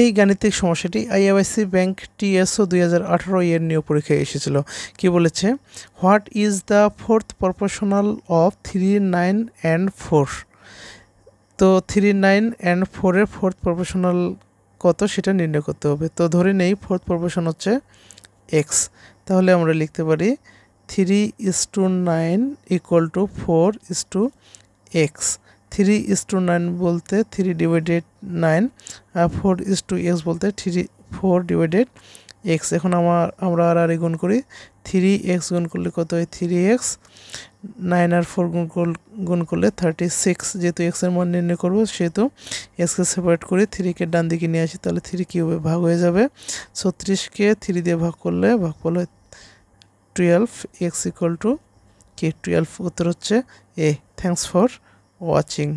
এই গাণিতিক সমস্যাটি আইএফআইসি ব্যাংক টিএসও 2018 এর নিয়োগ পরীক্ষায় এসেছিল। কি বলেছে? What is the fourth proportional of 3, 9 and 4? তো 3, 9 অ্যান্ড 4 এর ফোর্থ প্রপোর্শনাল কত সেটা নির্ণয় করতে হবে। তো ধরে নেই ফোর্থ প্রপোর্শন হচ্ছে এক্স, তাহলে আমরা লিখতে পারি 3:9 ইকুয়াল টু 4:x। 3:9 বলতে 3/9 আর 4:x বলতে 4/x। এখন আমরা আর গুণ করি, 3x গুণ করলে কত হয় 3x, 9 আর 4 গুণ করলে 36। যেহেতু x এর মান নির্ণয় করবো সেহেতু x কে সেপারেট করে 3 কে ডান দিকে নিয়ে আসি, তাহলে 3 কিভাবে ভাগ হয়ে যাবে, 36 কে 3 দিয়ে ভাগ করলে ভাগফল হয় 12, x ইকুয়াল টু কি 12। উত্তর হচ্ছে এ। Thanks for watching.